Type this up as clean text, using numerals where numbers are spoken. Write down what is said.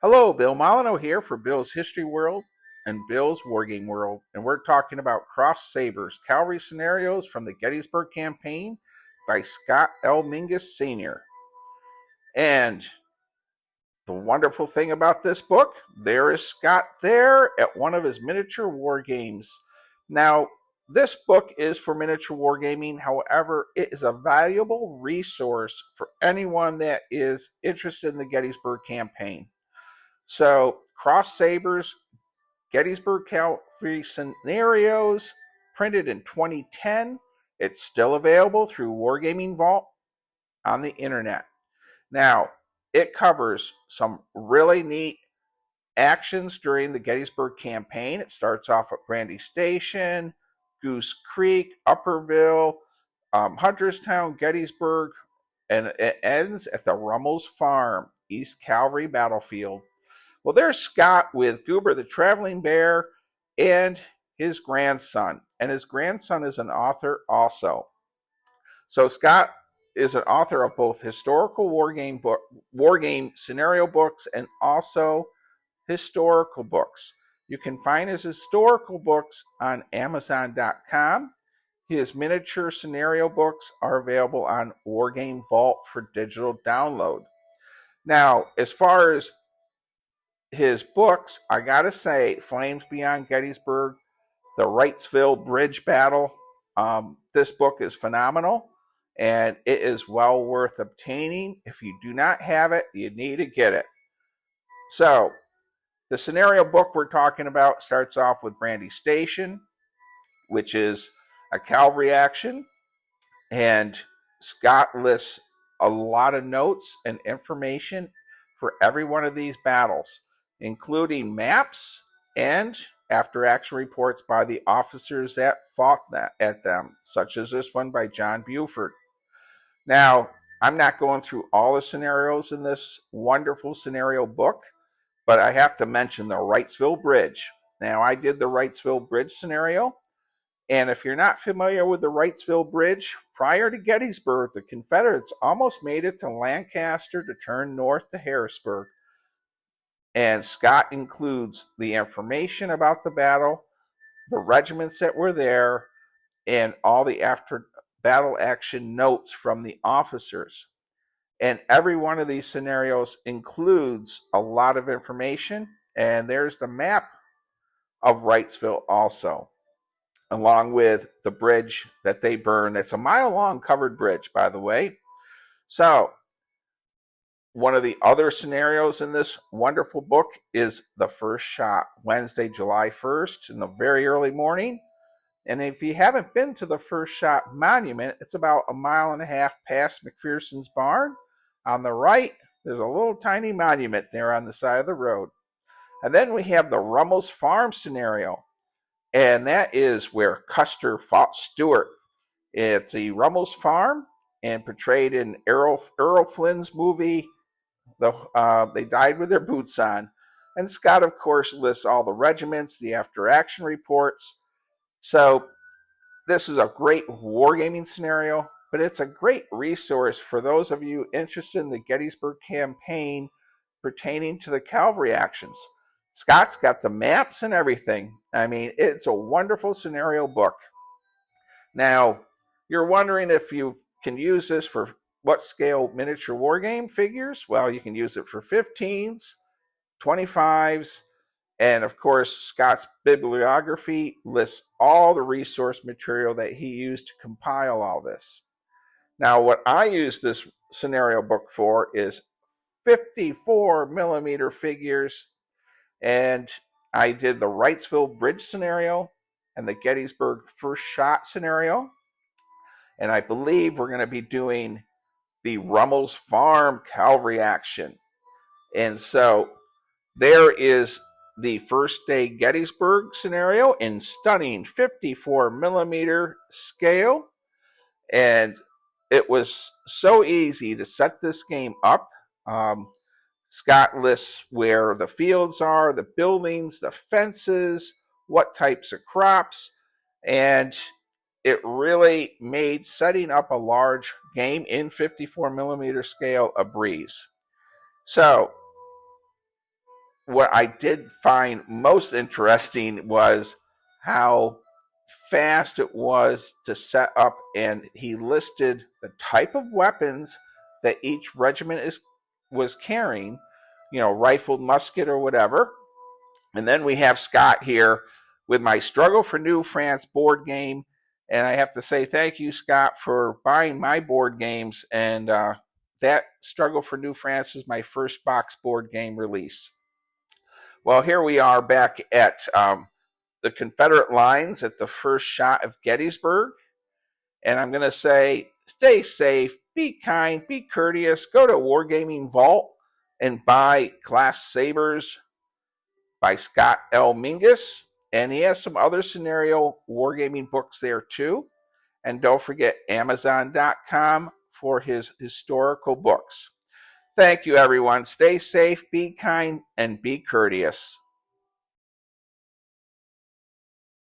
Hello, Bill Molyneux here for Bill's History World and Bill's Wargame World, and we're talking about Sabers Cavalry Scenarios from the Gettysburg Campaign by Scott L. Mingus Sr. And the wonderful thing about this book, there is Scott there at one of his miniature war games. Now, this book is for miniature wargaming. However, it is a valuable resource for anyone that is interested in the Gettysburg Campaign. So, Sabers Gettysburg Cavalry Scenarios, printed in 2010. It's still available through Wargaming Vault on the internet. Now, it covers some really neat actions during the Gettysburg Campaign. It starts off at Brandy Station, Goose Creek, Upperville, Hunterstown, Gettysburg, and it ends at the Rummel's Farm, East Cavalry Battlefield. Well, there's Scott with Goober the Traveling Bear and his grandson. And his grandson is an author also. So Scott is an author of both historical wargame scenario books and also historical books. You can find his historical books on Amazon.com. His miniature scenario books are available on Wargame Vault for digital download. Now, as far as his books, I gotta say, Flames Beyond Gettysburg, the Wrightsville Bridge Battle, this book is phenomenal, and it is well worth obtaining. If you do not have it, you need to get it. So, the scenario book we're talking about starts off with Brandy Station, which is a cavalry action, and Scott lists a lot of notes and information for every one of these battles, including maps and after-action reports by the officers that fought at them, such as this one by John Buford. Now, I'm not going through all the scenarios in this wonderful scenario book, but I have to mention the Wrightsville Bridge. Now, I did the Wrightsville Bridge scenario, and if you're not familiar with the Wrightsville Bridge, prior to Gettysburg, the Confederates almost made it to Lancaster to turn north to Harrisburg. And Scott includes the information about the battle, the regiments that were there, and all the after battle action notes from the officers. And every one of these scenarios includes a lot of information. And there's the map of Wrightsville also, along with the bridge that they burned. It's a mile-long covered bridge, by the way. So, one of the other scenarios in this wonderful book is the first shot, Wednesday, July 1st, in the very early morning. And if you haven't been to the First Shot Monument, it's about a mile and a half past McPherson's barn. On the right, there's a little tiny monument there on the side of the road. And then we have the Rummel's Farm scenario. And that is where Custer fought Stuart at the Rummel's Farm and portrayed in Errol Flynn's movie, They Died with Their Boots On. And Scott, of course, lists all the regiments, the after-action reports. So this is a great wargaming scenario, but it's a great resource for those of you interested in the Gettysburg Campaign pertaining to the cavalry actions. Scott's got the maps and everything. I mean, it's a wonderful scenario book. Now, you're wondering if you can use this for what scale miniature wargame figures? Well, you can use it for 15s, 25s, and of course, Scott's bibliography lists all the resource material that he used to compile all this. Now, what I use this scenario book for is 54 millimeter figures, and I did the Wrightsville Bridge scenario and the Gettysburg First Shot scenario. And I believe we're going to be doing the Rummel's Farm cavalry action. And so there is the First Day Gettysburg scenario in stunning 54 millimeter scale. And it was so easy to set this game up. Scott lists where the fields are, the buildings, the fences, what types of crops, and it really made setting up a large game in 54 millimeter scale a breeze. So, what I did find most interesting was how fast it was to set up, and he listed the type of weapons that each regiment was carrying, rifled, musket, or whatever. And then we have Scott here with my Struggle for New France board game. And I have to say thank you, Scott, for buying my board games. And that Struggle for New France is my first box board game release. Well, here we are back at the Confederate lines at the first shot of Gettysburg. And I'm going to say, stay safe, be kind, be courteous, go to Wargaming Vault and buy Glass Sabers by Scott L. Mingus. And he has some other scenario wargaming books there too. And don't forget Amazon.com for his historical books. Thank you, everyone. Stay safe, be kind, and be courteous.